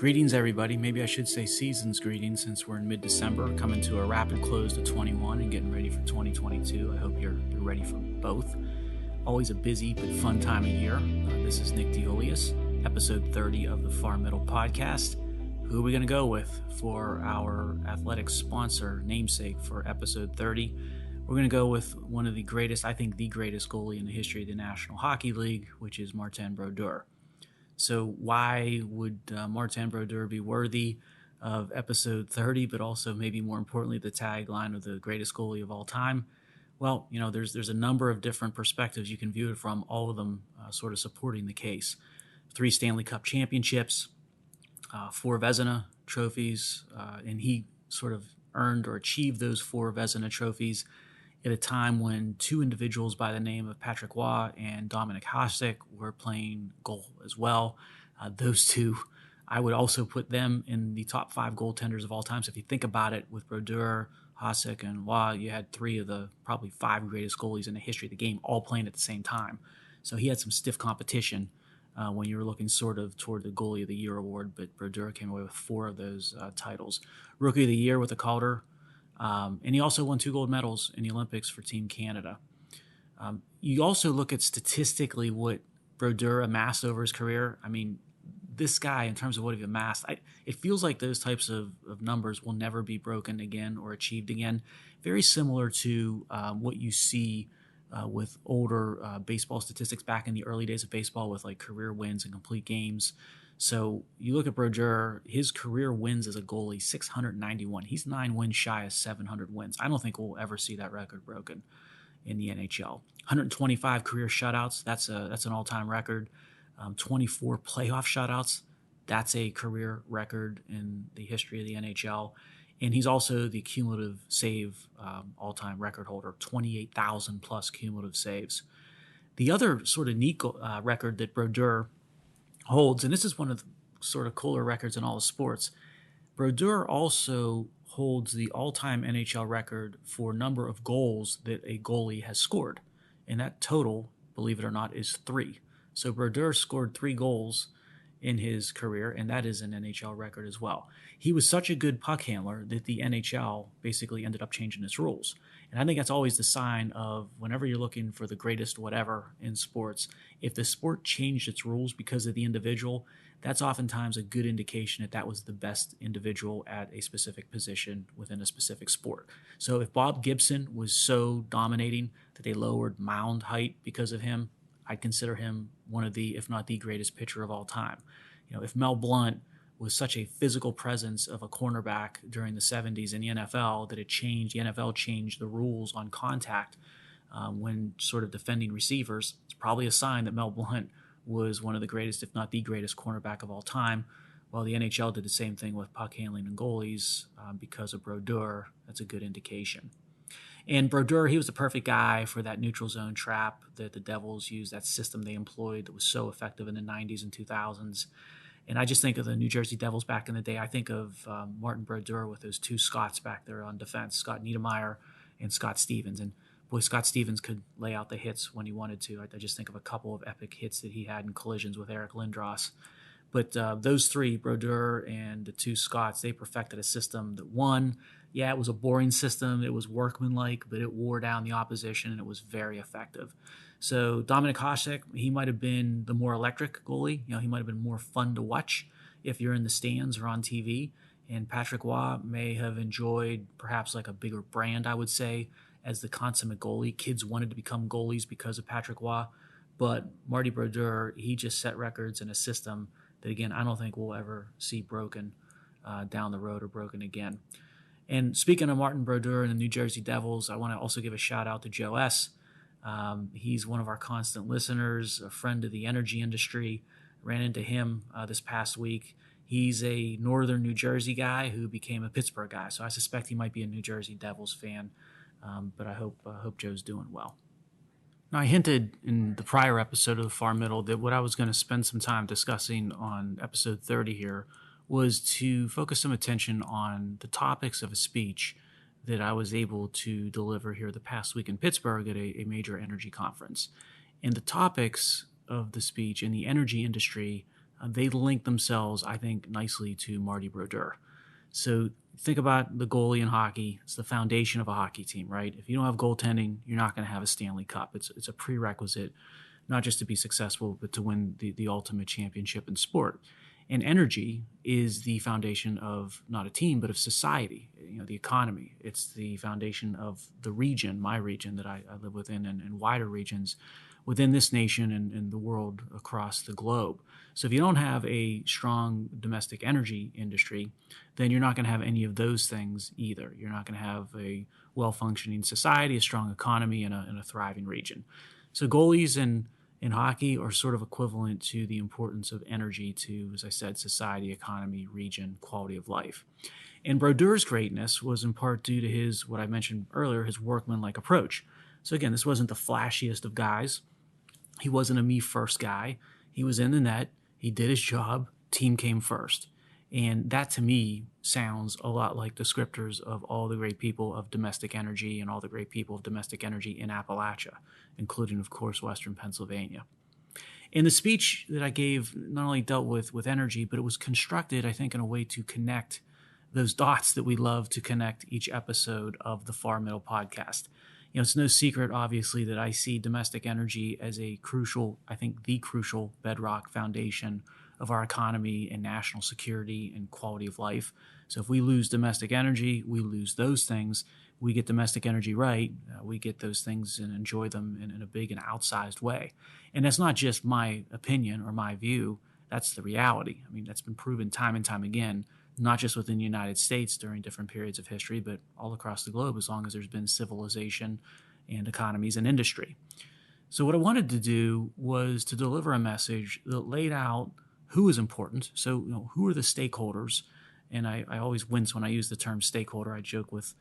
Greetings, everybody. Maybe I should say season's greetings since we're in mid-December, coming to a rapid close to 21 and getting ready for 2022. I hope you're ready for both. Always a busy but fun time of year. This is Nick DeOlius, episode 30 of the Far Middle Podcast. Who are we going to go with for our athletic sponsor namesake for episode 30? We're going to go with one of the greatest, I think the greatest goalie in the history of the National Hockey League, which is Martin Brodeur. So why would Martin Brodeur be worthy of episode 30, but also maybe more importantly, the tagline of the greatest goalie of all time? Well, there's a number of different perspectives you can view it from, all of them sort of supporting the case. 3 Stanley Cup championships, 4 Vezina trophies, and he sort of earned or achieved those 4 Vezina trophies at a time when 2 individuals by the name of Patrick Roy and Dominik Hasek were playing goal as well. Those 2, I would also put them in the top 5 goaltenders of all time. So if you think about it, with Brodeur, Hasek, and Roy, you had 3 of the probably 5 greatest goalies in the history of the game all playing at the same time. So he had some stiff competition when you were looking sort of toward the Goalie of the Year award, but Brodeur came away with 4 of those titles. Rookie of the Year with the Calder. And he also won 2 gold medals in the Olympics for Team Canada. You also look at statistically what Brodeur amassed over his career. I mean, this guy, in terms of what he amassed, it feels like those types of numbers will never be broken again or achieved again. Very similar to what you see with older baseball statistics back in the early days of baseball with like career wins and complete games. So you look at Brodeur, his career wins as a goalie, 691. He's 9 wins shy of 700 wins. I don't think we'll ever see that record broken in the NHL. 125 career shutouts, that's an all-time record. 24 playoff shutouts, that's a career record in the history of the NHL. And he's also the cumulative save all-time record holder, 28,000 plus cumulative saves. The other sort of neat record that Brodeur holds, and this is one of the sort of cooler records in all of sports, Brodeur also holds the all-time NHL record for number of goals that a goalie has scored. And that total, believe it or not, is 3. So Brodeur scored 3 goals in his career, and that is an NHL record as well. He was such a good puck handler that the NHL basically ended up changing its rules. And I think that's always the sign of whenever you're looking for the greatest whatever in sports, if the sport changed its rules because of the individual, that's oftentimes a good indication that was the best individual at a specific position within a specific sport. So if Bob Gibson was so dominating that they lowered mound height because of him, I'd consider him one of the, if not the greatest pitcher of all time. If Mel Blount was such a physical presence of a cornerback during the 70s in the NFL that the NFL changed the rules on contact when sort of defending receivers, it's probably a sign that Mel Blount was one of the greatest, if not the greatest cornerback of all time. Well, the NHL did the same thing with puck handling and goalies because of Brodeur. That's a good indication. And Brodeur, he was the perfect guy for that neutral zone trap that the Devils used, that system they employed that was so effective in the 90s and 2000s. And I just think of the New Jersey Devils back in the day. I think of Martin Brodeur with those 2 Scots back there on defense, Scott Niedermayer and Scott Stevens. And boy, Scott Stevens could lay out the hits when he wanted to. I just think of a couple of epic hits that he had in collisions with Eric Lindros. But those 3, Brodeur and the 2 Scots, they perfected a system that won. Yeah, it was a boring system. It was workmanlike, but it wore down the opposition, and it was very effective. So Dominik Hasek, he might have been the more electric goalie. He might have been more fun to watch if you're in the stands or on TV. And Patrick Roy may have enjoyed perhaps like a bigger brand, I would say, as the consummate goalie. Kids wanted to become goalies because of Patrick Roy. But Marty Brodeur, he just set records in a system that, again, I don't think we'll ever see broken down the road or broken again. And speaking of Martin Brodeur and the New Jersey Devils, I want to also give a shout out to Joe S. He's one of our constant listeners, a friend of the energy industry. Ran into him this past week. He's a northern New Jersey guy who became a Pittsburgh guy, so I suspect he might be a New Jersey Devils fan. But I hope Joe's doing well. Now, I hinted in the prior episode of the Far Middle that what I was going to spend some time discussing on episode 30 here was to focus some attention on the topics of a speech that I was able to deliver here the past week in Pittsburgh at a major energy conference. And the topics of the speech in the energy industry they link themselves, I think, nicely to Marty Brodeur. So think about the goalie in hockey. It's the foundation of a hockey team, right? If you don't have goaltending, you're not going to have a Stanley Cup. It's a prerequisite, not just to be successful, but to win the ultimate championship in sport. And energy is the foundation of not a team, but of society, the economy. It's the foundation of the region, my region that I live within, and wider regions within this nation and the world across the globe. So if you don't have a strong domestic energy industry, then you're not going to have any of those things either. You're not going to have a well-functioning society, a strong economy, and a thriving region. So goalies in hockey are sort of equivalent to the importance of energy to, as I said, society, economy, region, quality of life. And Brodeur's greatness was in part due to his, what I mentioned earlier, his workmanlike approach. So again, this wasn't the flashiest of guys. He wasn't a me-first guy. He was in the net. He did his job. Team came first. And that, to me, sounds a lot like descriptors of all the great people of domestic energy and all the great people of domestic energy in Appalachia, including, of course, Western Pennsylvania. And the speech that I gave not only dealt with energy, but it was constructed, I think, in a way to connect those dots that we love to connect each episode of the Far Middle podcast. It's no secret, obviously, that I see domestic energy as a crucial, I think the crucial bedrock foundation of our economy and national security and quality of life. So if we lose domestic energy, we lose those things. We get domestic energy right, we get those things and enjoy them in a big and outsized way. And that's not just my opinion or my view. That's the reality. I mean, that's been proven time and time again, not just within the United States during different periods of history, but all across the globe as long as there's been civilization and economies and industry. So what I wanted to do was to deliver a message that laid out who is important. So, who are the stakeholders? And I always wince when I use the term stakeholder. I joke with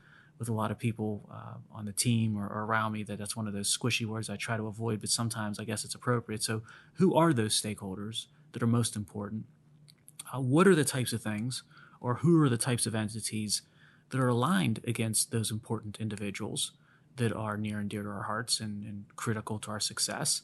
a lot of people on the team or around me that that's one of those squishy words I try to avoid, but sometimes I guess it's appropriate. So who are those stakeholders that are most important? What are the types of things, or who are the types of entities that are aligned against those important individuals that are near and dear to our hearts and critical to our success?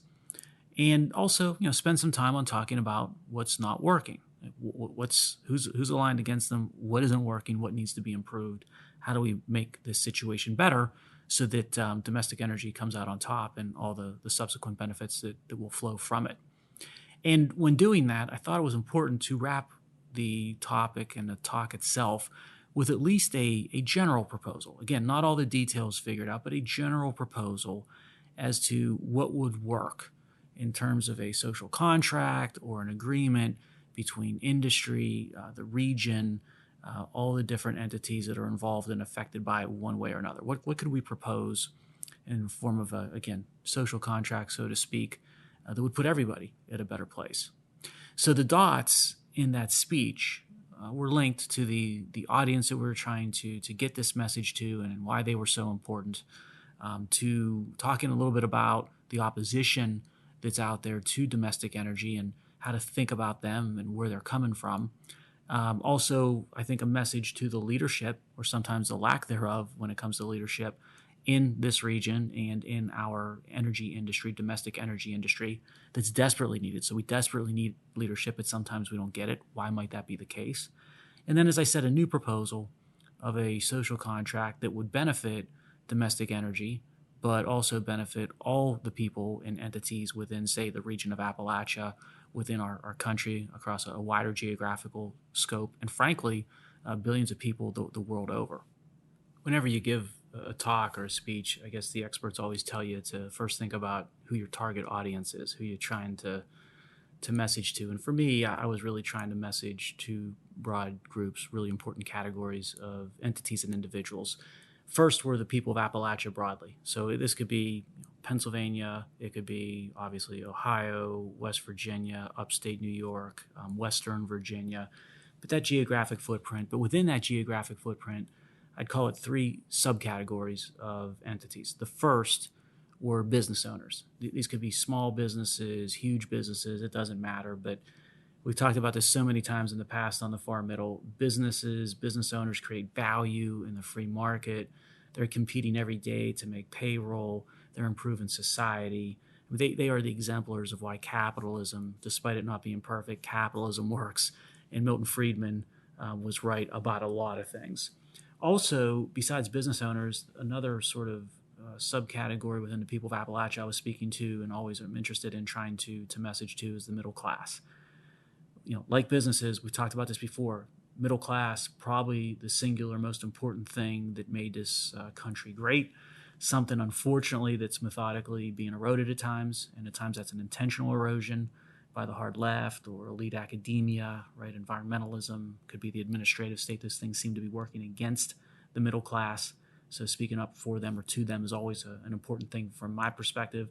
And also, spend some time on talking about what's not working. Who's aligned against them? What isn't working? What needs to be improved? How do we make this situation better so that domestic energy comes out on top and all the subsequent benefits that will flow from it? And when doing that, I thought it was important to wrap the topic and the talk itself with at least a general proposal. Again, not all the details figured out, but a general proposal as to what would work in terms of a social contract or an agreement between industry, the region, all the different entities that are involved and affected by it one way or another. What could we propose in the form of a, again, social contract, so to speak, that would put everybody at a better place? So the dots in that speech were linked to the audience that we were trying to get this message to and why they were so important, to talking a little bit about the opposition that's out there to domestic energy and how to think about them and where they're coming from. Also, I think a message to the leadership, or sometimes the lack thereof when it comes to leadership in this region and in our energy industry, domestic energy industry, that's desperately needed. So we desperately need leadership, but sometimes we don't get it. Why might that be the case? And then, as I said, a new proposal of a social contract that would benefit domestic energy, but also benefit all the people and entities within, say, the region of Appalachia, within our country, across a wider geographical scope, and frankly, billions of people the world over. Whenever you give a talk or a speech, I guess the experts always tell you to first think about who your target audience is, who you're trying to message to. And for me, I was really trying to message to broad groups, really important categories of entities and individuals. First were the people of Appalachia broadly. So this could be Pennsylvania, it could be obviously Ohio, West Virginia, upstate New York, Western Virginia, but that geographic footprint. But within that geographic footprint, I'd call it three subcategories of entities. The first were business owners. These could be small businesses, huge businesses, it doesn't matter, but we've talked about this so many times in the past on the Far Middle. Business owners create value in the free market. They're competing every day to make payroll. They're improving society. They are the exemplars of why capitalism, despite it not being perfect, capitalism works. And Milton Friedman was right about a lot of things. Also, besides business owners, another sort of subcategory within the people of Appalachia I was speaking to and always am interested in trying to message to is the middle class. Like businesses, we've talked about this before, middle class, probably the singular most important thing that made this country great. Something, unfortunately, that's methodically being eroded at times, and at times that's an intentional erosion by the hard left or elite academia, right? Environmentalism could be the administrative state. Those things seem to be working against the middle class. So speaking up for them or to them is always an important thing from my perspective.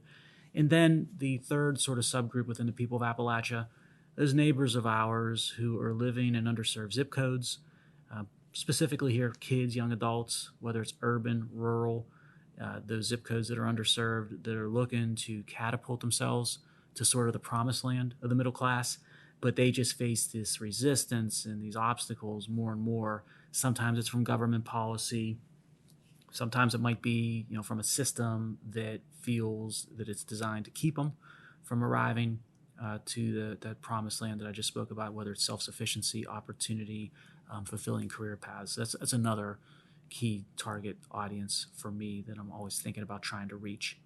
And then the third sort of subgroup within the people of Appalachia, those neighbors of ours who are living in underserved zip codes, specifically here, kids, young adults, whether it's urban, rural, those zip codes that are underserved, that are looking to catapult themselves to sort of the promised land of the middle class, but they just face this resistance and these obstacles more and more. Sometimes it's from government policy. Sometimes it might be, from a system that feels that it's designed to keep them from arriving to that promised land that I just spoke about, whether it's self-sufficiency, opportunity, fulfilling career paths. That's another key target audience for me that I'm always thinking about trying to reach.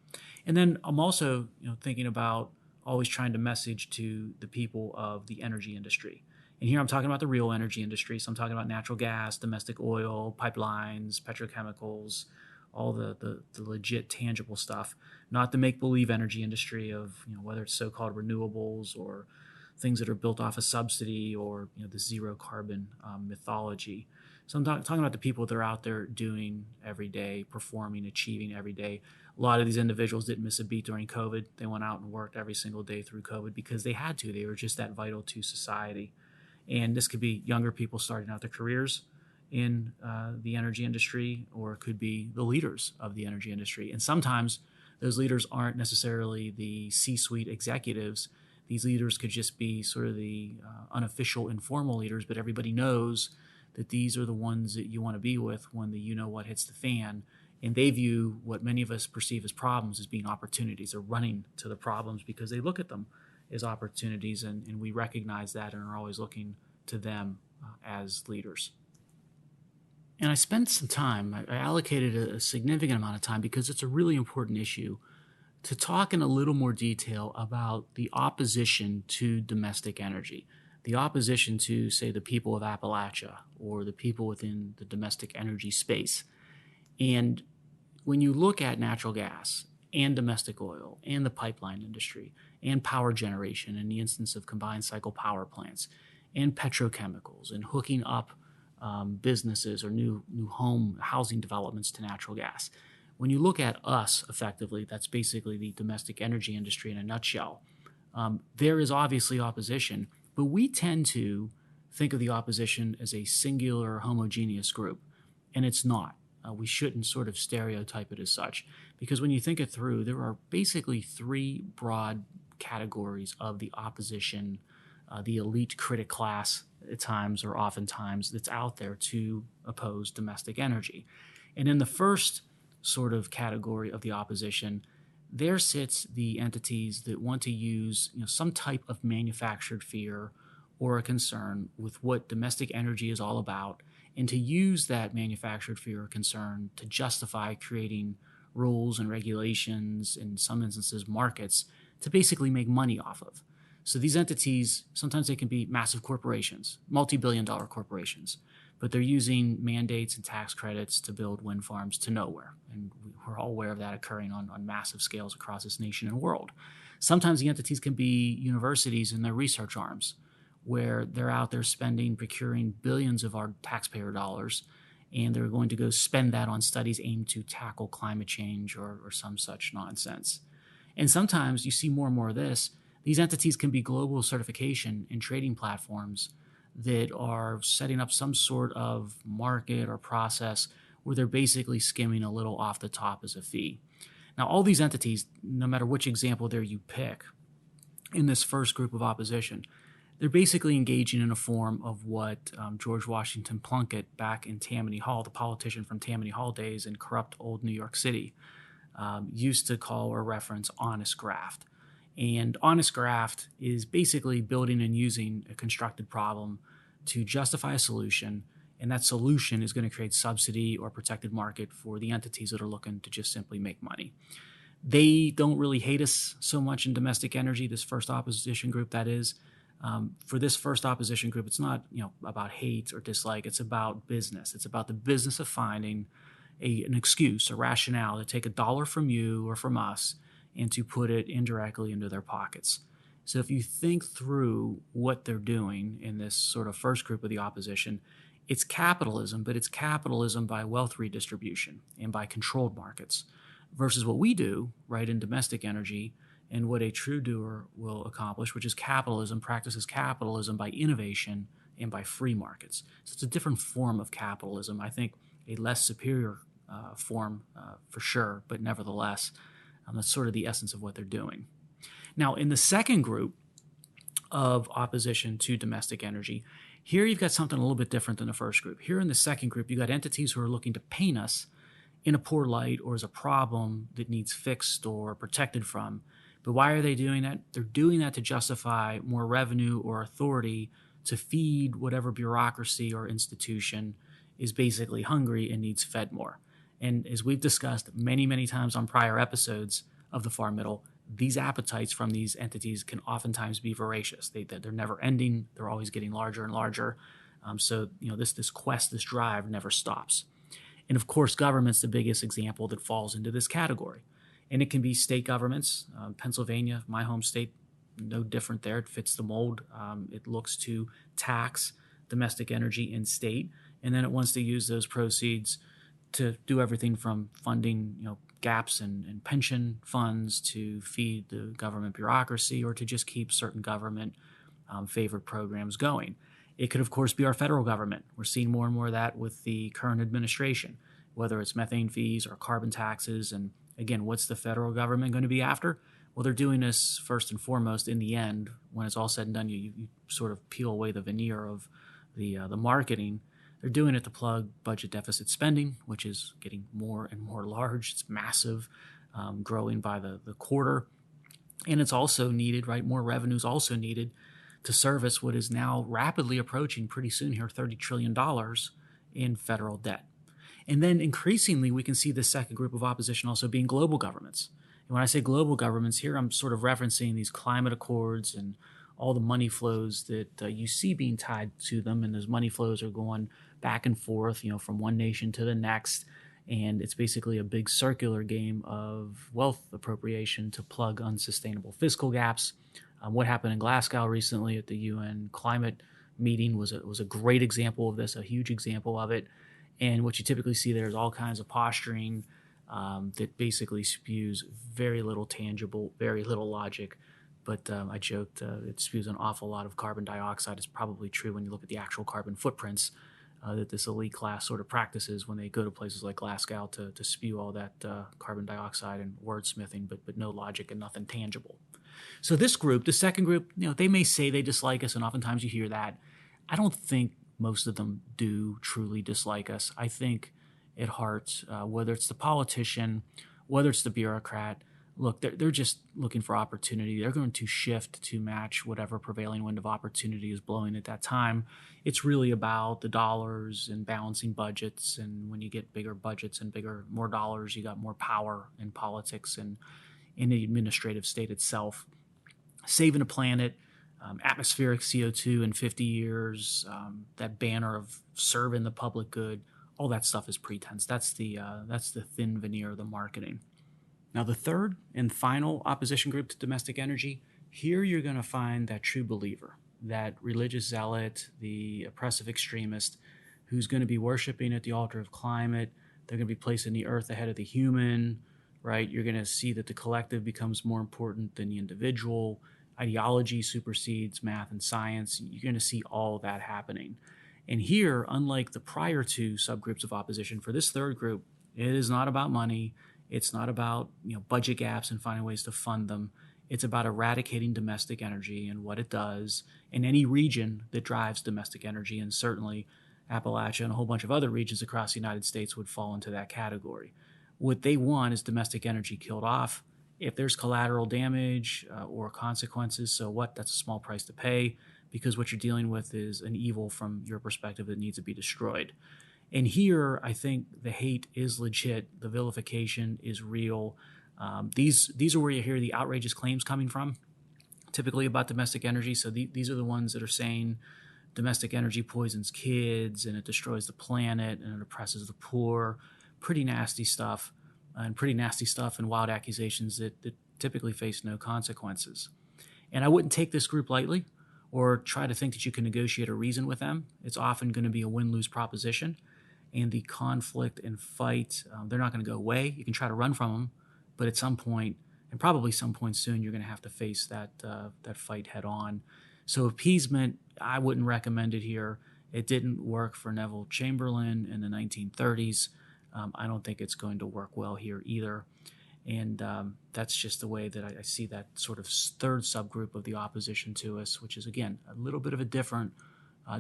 And then I'm also, thinking about always trying to message to the people of the energy industry. And here I'm talking about the real energy industry. So I'm talking about natural gas, domestic oil, pipelines, petrochemicals, all the legit tangible stuff, not the make-believe energy industry of, whether it's so-called renewables or things that are built off a subsidy or, the zero carbon mythology. So I'm talking about the people that are out there doing every day, performing, achieving every day. A lot of these individuals didn't miss a beat during COVID. They went out and worked every single day through COVID because they had to. They were just that vital to society. And this could be younger people starting out their careers in the energy industry, or it could be the leaders of the energy industry. And sometimes those leaders aren't necessarily the C-suite executives. These leaders could just be sort of the unofficial, informal leaders, but everybody knows that these are the ones that you want to be with when the what hits the fan. And they view what many of us perceive as problems as being opportunities. They're running to the problems because they look at them as opportunities, and we recognize that and are always looking to them as leaders. And I spent some time, I allocated a significant amount of time because it's a really important issue to talk in a little more detail about the opposition to domestic energy, the opposition to, say, the people of Appalachia or the people within the domestic energy space. And when you look at natural gas and domestic oil and the pipeline industry and power generation in the instance of combined cycle power plants and petrochemicals and hooking up businesses or new housing developments to natural gas, when you look at us effectively, that's basically the domestic energy industry in a nutshell. There is obviously opposition, but we tend to think of the opposition as a singular homogeneous group, and it's not. We shouldn't sort of stereotype it as such, because when you think it through, there are basically three broad categories of the opposition, the elite critic class at times or oftentimes that's out there to oppose domestic energy. And in the first sort of category of the opposition, there sits the entities that want to use some type of manufactured fear or a concern with what domestic energy is all about, and to use that manufactured fear or concern to justify creating rules and regulations, in some instances markets, to basically make money off of. So these entities, sometimes they can be massive corporations, multi-billion-dollar corporations, but they're using mandates and tax credits to build wind farms to nowhere. And we're all aware of that occurring on massive scales across this nation and world. Sometimes the entities can be universities and their research arms, where they're out there procuring billions of our taxpayer dollars, and they're going to go spend that on studies aimed to tackle climate change or some such nonsense. And sometimes you see more and more of this. These entities can be global certification and trading platforms that are setting up some sort of market or process where they're basically skimming a little off the top as a fee. Now, all these entities, no matter which example there you pick in this first group of opposition, they're basically engaging in a form of what George Washington Plunkett back in Tammany Hall, the politician from Tammany Hall days in corrupt old New York City, used to call or reference honest graft. And honest graft is basically building and using a constructed problem to justify a solution, and that solution is going to create subsidy or protected market for the entities that are looking to just simply make money. They don't really hate us so much in domestic energy, this first opposition group, that is. For this first opposition group, it's not about hate or dislike. It's about business. It's about the business of finding an excuse, a rationale to take a dollar from you or from us and to put it indirectly into their pockets. So if you think through what they're doing in this sort of first group of the opposition, it's capitalism, but it's capitalism by wealth redistribution and by controlled markets versus what we do, right, in domestic energy and what a true doer will accomplish, which is capitalism, practices capitalism by innovation and by free markets. So it's a different form of capitalism. I think a less superior form for sure, but nevertheless, that's sort of the essence of what they're doing. Now, in the second group of opposition to domestic energy, here you've got something a little bit different than the first group. Here in the second group, you've got entities who are looking to paint us in a poor light or as a problem that needs fixed or protected from. But why are they doing that? They're doing that to justify more revenue or authority to feed whatever bureaucracy or institution is basically hungry and needs fed more. And as we've discussed many, many times on prior episodes of the Far Middle, these appetites from these entities can oftentimes be voracious. They're never ending. They're always getting larger and larger. So this quest, this drive never stops. And of course, government's the biggest example that falls into this category. And it can be state governments. Pennsylvania, my home state, no different there. It fits the mold. It looks to tax domestic energy in state, and then it wants to use those proceeds to do everything from funding gaps in pension funds to feed the government bureaucracy or to just keep certain government favored programs going. It could, of course, be our federal government. We're seeing more and more of that with the current administration, whether it's methane fees or carbon taxes. And again, what's the federal government going to be after? Well, they're doing this first and foremost in the end. When it's all said and done, you sort of peel away the veneer of the marketing. They're doing it to plug budget deficit spending, which is getting more and more large. It's massive, growing by the quarter. And it's also needed, right? More revenue is also needed to service what is now rapidly approaching pretty soon here $30 trillion in federal debt. And then increasingly, we can see the second group of opposition also being global governments. And when I say global governments here, I'm sort of referencing these climate accords and all the money flows that you see being tied to them. And those money flows are going back and forth, from one nation to the next. And it's basically a big circular game of wealth appropriation to plug unsustainable fiscal gaps. What happened in Glasgow recently at the UN climate meeting was a great example of this, a huge example of it. And what you typically see there is all kinds of posturing that basically spews very little tangible, very little logic. But I joked it spews an awful lot of carbon dioxide. It's probably true when you look at the actual carbon footprints that this elite class sort of practices when they go to places like Glasgow to spew all that carbon dioxide and wordsmithing, but no logic and nothing tangible. So this group, the second group, they may say they dislike us, and oftentimes you hear that. I don't think most of them do truly dislike us. I think at heart, whether it's the politician, whether it's the bureaucrat, look, they're just looking for opportunity. They're going to shift to match whatever prevailing wind of opportunity is blowing at that time. It's really about the dollars and balancing budgets. And when you get bigger budgets and more dollars, you got more power in politics and in the administrative state itself. Saving the planet, atmospheric CO2 in 50 years, that banner of serving the public good, all that stuff is pretense. That's the thin veneer of the marketing. Now, the third and final opposition group to domestic energy, here you're going to find that true believer, that religious zealot, the oppressive extremist, who's going to be worshiping at the altar of climate. They're going to be placing the earth ahead of the human, right? You're going to see that the collective becomes more important than the individual. Ideology supersedes math and science. You're going to see all that happening. And here, unlike the prior two subgroups of opposition, for this third group, it is not about money. It's not about budget gaps and finding ways to fund them. It's about eradicating domestic energy and what it does in any region that drives domestic energy, and certainly Appalachia and a whole bunch of other regions across the United States would fall into that category. What they want is domestic energy killed off. If there's collateral damage or consequences, so what? That's a small price to pay, because what you're dealing with is an evil from your perspective that needs to be destroyed. And here, I think the hate is legit. The vilification is real. These are where you hear the outrageous claims coming from, typically about domestic energy. So these are the ones that are saying domestic energy poisons kids and it destroys the planet and it oppresses the poor. Pretty nasty stuff, and wild accusations that typically face no consequences. And I wouldn't take this group lightly or try to think that you can negotiate or reason with them. It's often going to be a win-lose proposition. And the conflict and fight, they're not going to go away. You can try to run from them, but at some point, and probably some point soon, you're going to have to face that fight head on. So appeasement, I wouldn't recommend it here. It didn't work for Neville Chamberlain in the 1930s. I don't think it's going to work well here either. And that's just the way that I see that sort of third subgroup of the opposition to us, which is, again, a little bit of a different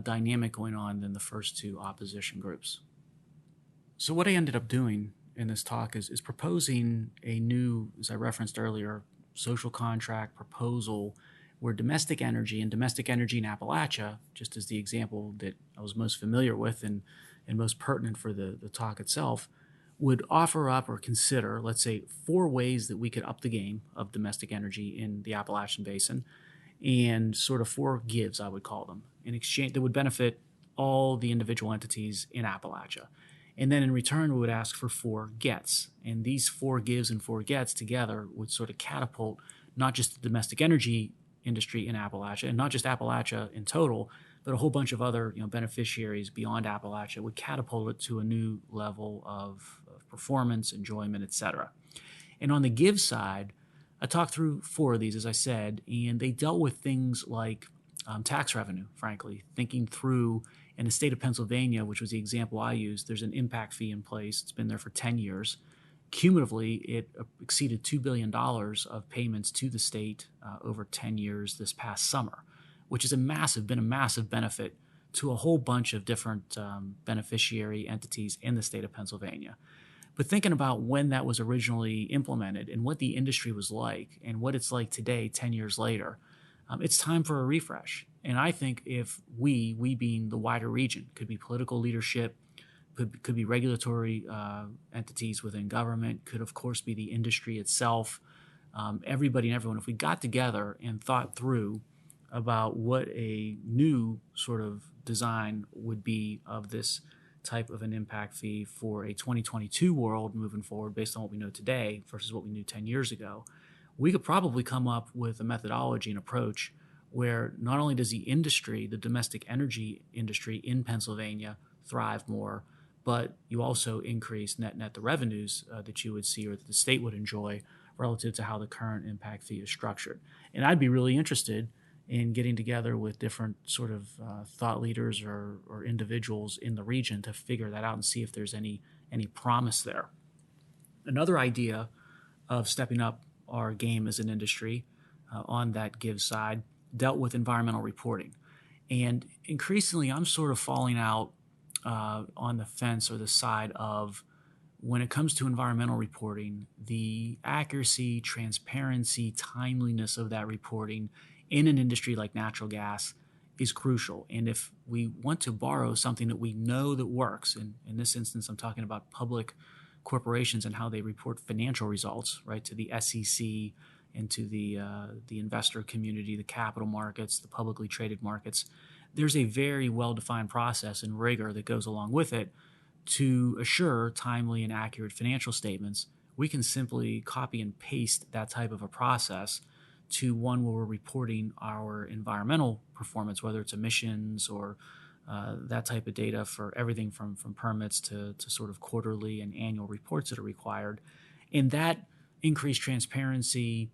dynamic going on than the first two opposition groups. So what I ended up doing in this talk is proposing a new, as I referenced earlier, social contract proposal where domestic energy in Appalachia, just as the example that I was most familiar with and most pertinent for the talk itself, would offer up or consider, let's say, 4 ways that we could up the game of domestic energy in the Appalachian Basin, and sort of 4 gives, I would call them, in exchange that would benefit all the individual entities in Appalachia. And then in return, we would ask for 4 gets. And these 4 gives and 4 gets together would sort of catapult not just the domestic energy industry in Appalachia, and not just Appalachia in total, but a whole bunch of other beneficiaries beyond Appalachia, would catapult it to a new level of performance, enjoyment, etc. And on the give side, I talked through 4 of these, as I said, and they dealt with things like tax revenue, frankly, thinking through. In the state of Pennsylvania, which was the example I used, there's an impact fee in place. It's been there for 10 years. Cumulatively, it exceeded $2 billion of payments to the state over 10 years this past summer, which is been a massive benefit to a whole bunch of different beneficiary entities in the state of Pennsylvania. But thinking about when that was originally implemented and what the industry was like and what it's like today, 10 years later, it's time for a refresh. And I think if we being the wider region, could be political leadership, could be regulatory entities within government, could of course be the industry itself, everybody and everyone, if we got together and thought through about what a new sort of design would be of this type of an impact fee for a 2022 world moving forward based on what we know today versus what we knew 10 years ago, we could probably come up with a methodology and approach where not only does the industry, the domestic energy industry in Pennsylvania, thrive more, but you also increase net the revenues that you would see or that the state would enjoy relative to how the current impact fee is structured. And I'd be really interested in getting together with different sort of thought leaders or individuals in the region to figure that out and see if there's any promise there. Another idea of stepping up our game as an industry on that give side dealt with environmental reporting. And increasingly, I'm sort of falling out on the fence or the side of, when it comes to environmental reporting, the accuracy, transparency, timeliness of that reporting in an industry like natural gas is crucial. And if we want to borrow something that we know that works, and in this instance, I'm talking about public corporations and how they report financial results, right, to the SEC and to the investor community, the capital markets, the publicly traded markets, there's a very well-defined process and rigor that goes along with it to assure timely and accurate financial statements. We can simply copy and paste that type of a process to one where we're reporting our environmental performance, whether it's emissions or that type of data for everything from permits to sort of quarterly and annual reports that are required. And that increased transparency,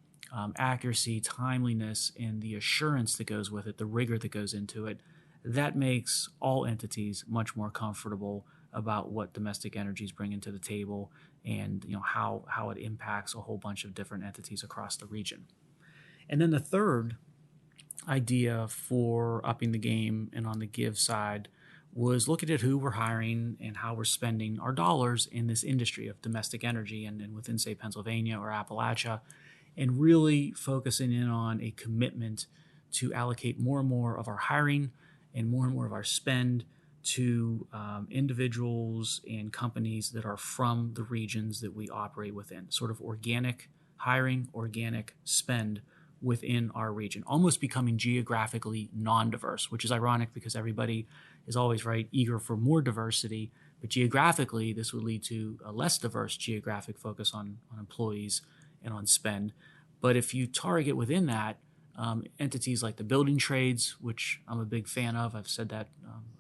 accuracy, timeliness, and the assurance that goes with it, the rigor that goes into it, that makes all entities much more comfortable about what domestic energy is bringing to the table and how it impacts a whole bunch of different entities across the region. And then the third idea for upping the game and on the give side was looking at who we're hiring and how we're spending our dollars in this industry of domestic energy and within, say, Pennsylvania or Appalachia, and really focusing in on a commitment to allocate more and more of our hiring and more of our spend to individuals and companies that are from the regions that we operate within. Sort of organic hiring, organic spend within our region, almost becoming geographically non-diverse, which is ironic because everybody is always eager for more diversity, but geographically this would lead to a less diverse geographic focus on employees and on spend. But if you target within that entities like the building trades, which I'm a big fan of, I've said that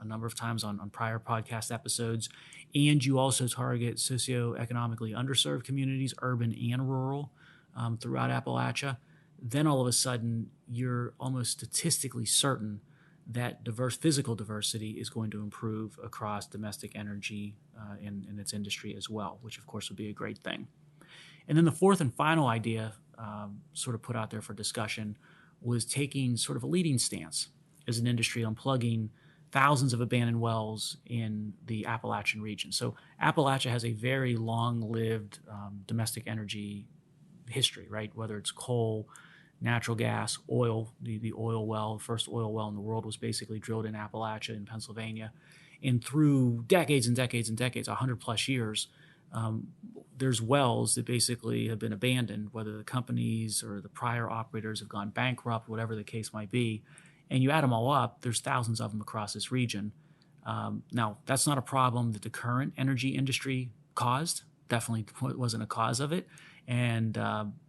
a number of times on prior podcast episodes, and you also target socioeconomically underserved communities, urban and rural, throughout Appalachia, then all of a sudden you're almost statistically certain that physical diversity is going to improve across domestic energy in its industry as well, which of course would be a great thing. And then the fourth and final idea sort of put out there for discussion was taking sort of a leading stance as an industry on plugging thousands of abandoned wells in the Appalachian region. So Appalachia has a very long-lived domestic energy history, right? Whether it's coal, natural gas, oil, the oil well, first oil well in the world was basically drilled in Appalachia in Pennsylvania. And through decades and decades and decades, 100 plus years, there's wells that basically have been abandoned, whether the companies or the prior operators have gone bankrupt, whatever the case might be. And you add them all up, there's thousands of them across this region. Now, that's not a problem that the current energy industry caused. Definitely wasn't a cause of it. And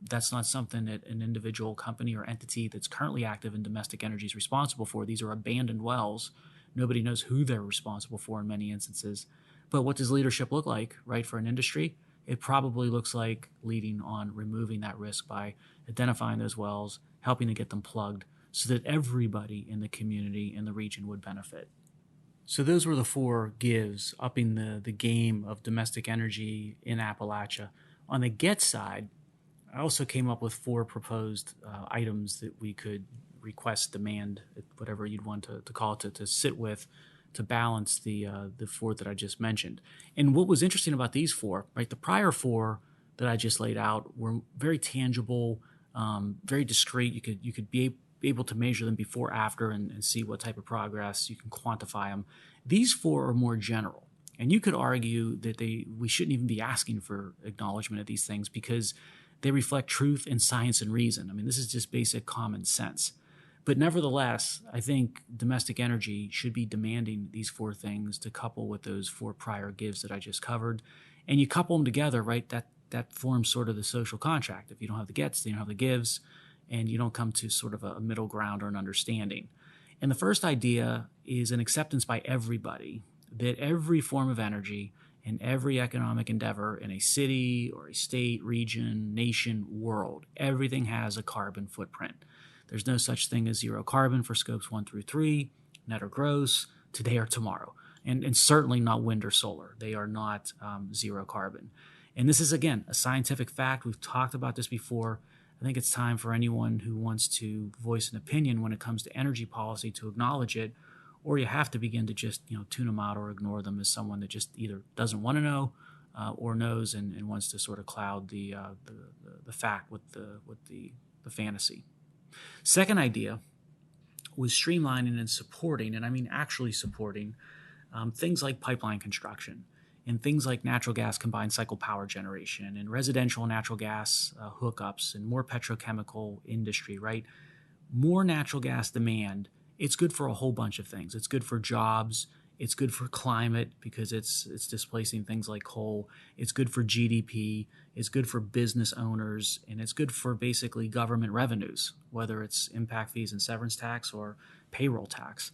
that's not something that an individual company or entity that's currently active in domestic energy is responsible for. These are abandoned wells. Nobody knows who they're responsible for in many instances. But what does leadership look like, right, for an industry? It probably looks like leading on removing that risk by identifying those wells, helping to get them plugged so that everybody in the community and the region would benefit. So those were the four gives, upping the game of domestic energy in Appalachia. On the get side, I also came up with four proposed items that we could request, demand, whatever you'd want to call it, to sit with, to balance the four that I just mentioned. And what was interesting about these four, right, the prior four that I just laid out were very tangible, very discrete. You could be able to measure them before, after, and see what type of progress. You can quantify them. These four are more general. And you could argue that we shouldn't even be asking for acknowledgement of these things because they reflect truth and science and reason. I mean, this is just basic common sense. But nevertheless, I think domestic energy should be demanding these four things to couple with those four prior gives that I just covered. And you couple them together, right, that forms sort of the social contract. If you don't have the gets, then you don't have the gives, and you don't come to sort of a middle ground or an understanding. And the first idea is an acceptance by everybody that every form of energy and every economic endeavor in a city or a state, region, nation, world, everything has a carbon footprint. There's no such thing as zero carbon for scopes 1 through 3, net or gross, today or tomorrow, and certainly not wind or solar. They are not zero carbon. And this is, again, a scientific fact. We've talked about this before. I think it's time for anyone who wants to voice an opinion when it comes to energy policy to acknowledge it, or you have to begin to just tune them out or ignore them as someone that just either doesn't want to know or knows and wants to sort of cloud the fact with the fantasy. Second idea was streamlining and supporting, and I mean actually supporting, things like pipeline construction and things like natural gas combined cycle power generation and residential natural gas hookups and more petrochemical industry, right? More natural gas demand. It's good for a whole bunch of things. It's good for jobs. It's good for climate because it's displacing things like coal. It's good for GDP. It's good for business owners. And it's good for basically government revenues, whether it's impact fees and severance tax or payroll tax.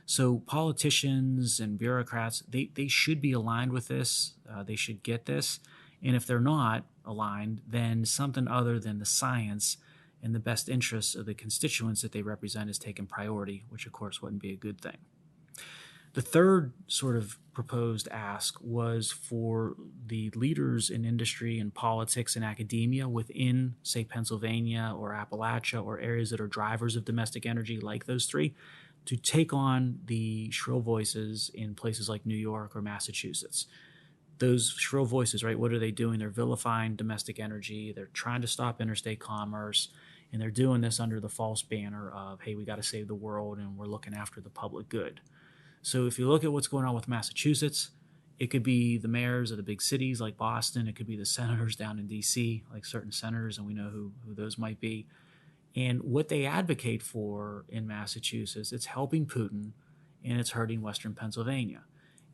So politicians and bureaucrats, they should be aligned with this. They should get this. And if they're not aligned, then something other than the science and the best interests of the constituents that they represent is taken priority, which of course wouldn't be a good thing. The third sort of proposed ask was for the leaders in industry and politics and academia within, say, Pennsylvania or Appalachia or areas that are drivers of domestic energy like those three to take on the shrill voices in places like New York or Massachusetts. Those shrill voices, right, what are they doing? They're vilifying domestic energy. They're trying to stop interstate commerce. And they're doing this under the false banner of, hey, we got to save the world and we're looking after the public good. So if you look at what's going on with Massachusetts, it could be the mayors of the big cities like Boston. It could be the senators down in D.C., like certain senators, and we know who those might be. And what they advocate for in Massachusetts, it's helping Putin and it's hurting Western Pennsylvania.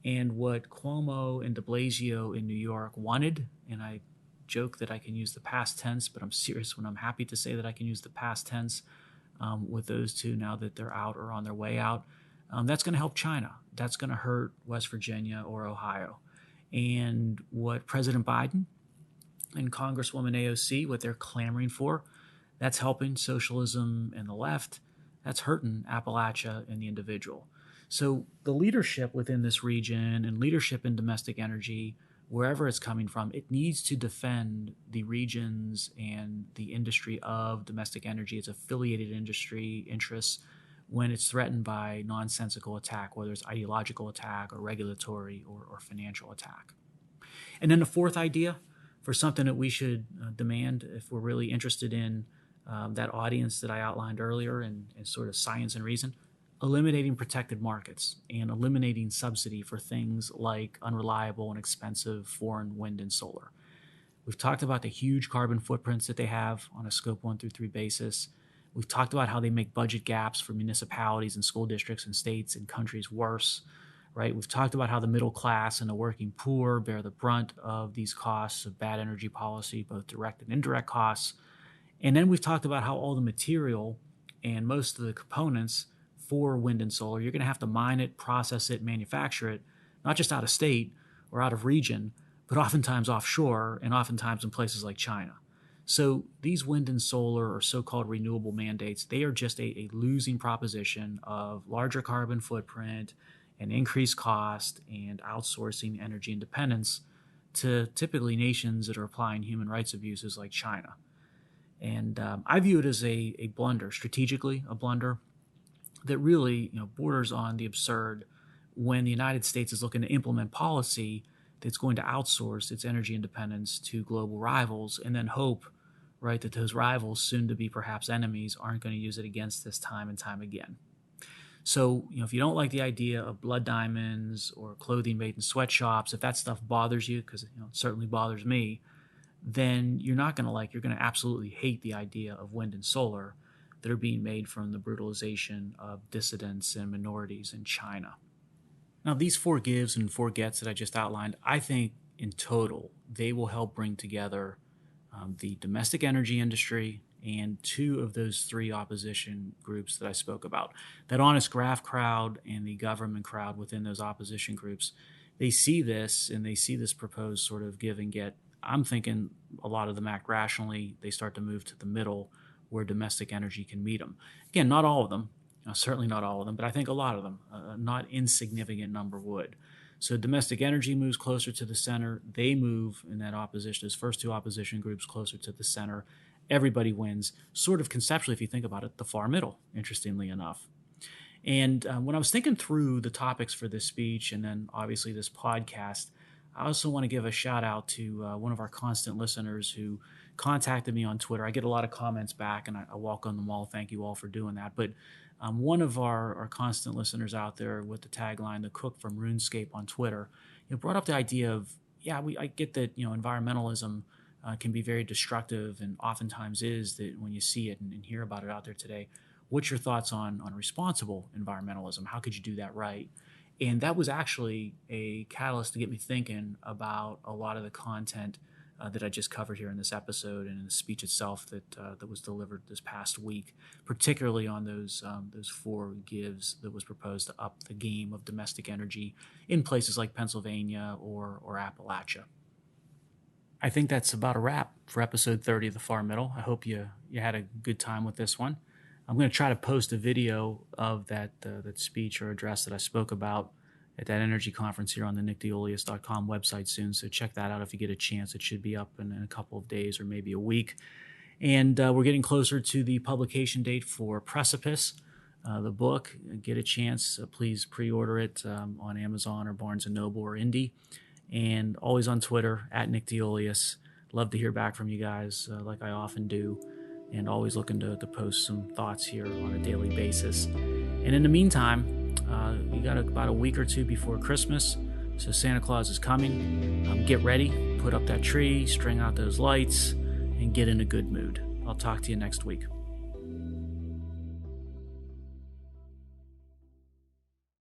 And what Cuomo and de Blasio in New York wanted, and I joke that I can use the past tense, but I'm serious when I'm happy to say that I can use the past tense with those two now that they're out or on their way out. That's going to help China. That's going to hurt West Virginia or Ohio. And what President Biden and Congresswoman AOC, what they're clamoring for, that's helping socialism and the left. That's hurting Appalachia and the individual. So the leadership within this region and leadership in domestic energy, wherever it's coming from, it needs to defend the regions and the industry of domestic energy, its affiliated industry interests, when it's threatened by nonsensical attack, whether it's ideological attack or regulatory or financial attack. And then the fourth idea for something that we should demand if we're really interested in that audience that I outlined earlier and sort of science and reason, eliminating protected markets and eliminating subsidy for things like unreliable and expensive foreign wind and solar. We've talked about the huge carbon footprints that they have on a scope 1 through 3 basis. We've talked about how they make budget gaps for municipalities and school districts and states and countries worse, right? We've talked about how the middle class and the working poor bear the brunt of these costs of bad energy policy, both direct and indirect costs. And then we've talked about how all the material and most of the components for wind and solar, you're going to have to mine it, process it, manufacture it, not just out of state or out of region, but oftentimes offshore and oftentimes in places like China. So these wind and solar or so-called renewable mandates, they are just a losing proposition of larger carbon footprint and increased cost and outsourcing energy independence to typically nations that are applying human rights abuses like China. And I view it as a blunder, strategically a blunder, that really borders on the absurd when the United States is looking to implement policy that's going to outsource its energy independence to global rivals and then hope, right, that those rivals, soon to be perhaps enemies, aren't going to use it against us time and time again. So, if you don't like the idea of blood diamonds or clothing made in sweatshops, if that stuff bothers you, because it certainly bothers me, then you're not going to absolutely hate the idea of wind and solar that are being made from the brutalization of dissidents and minorities in China. Now, these 4 gives and 4 gets that I just outlined, I think in total, they will help bring together the domestic energy industry and 2 of those 3 opposition groups that I spoke about. That honest graft crowd and the government crowd within those opposition groups, they see this and they see this proposed sort of give and get. I'm thinking a lot of them act rationally. They start to move to the middle where domestic energy can meet them. Again, not all of them, certainly not all of them, but I think a lot of them, a not insignificant number would. So domestic energy moves closer to the center. They move in that opposition, those first 2 opposition groups closer to the center. Everybody wins, sort of conceptually, if you think about it, the far middle, interestingly enough. And when I was thinking through the topics for this speech and then obviously this podcast, I also want to give a shout out to one of our constant listeners who contacted me on Twitter. I get a lot of comments back, and I welcome them all. Thank you all for doing that. But one of our constant listeners out there with the tagline, "The Cook from RuneScape" on Twitter, brought up the idea of, I get that environmentalism can be very destructive, and oftentimes is that when you see it and hear about it out there today. What's your thoughts on responsible environmentalism? How could you do that right? And that was actually a catalyst to get me thinking about a lot of the content that I just covered here in this episode and in the speech itself that was delivered this past week, particularly on those 4 gives that was proposed to up the game of domestic energy in places like Pennsylvania or Appalachia. I think that's about a wrap for episode 30 of The Far Middle. I hope you had a good time with this one. I'm going to try to post a video of that speech or address that I spoke about at that energy conference here on the nickdeolius.com website soon. So check that out if you get a chance. It should be up in a couple of days or maybe a week. And we're getting closer to the publication date for Precipice, the book. Get a chance, please pre-order it on Amazon or Barnes & Noble or Indie. And always on Twitter, at Nick DeOlius. Love to hear back from you guys, like I often do. And always looking to post some thoughts here on a daily basis. And in the meantime, you got about a week or two before Christmas, so Santa Claus is coming. Get ready, put up that tree, string out those lights, and get in a good mood. I'll talk to you next week.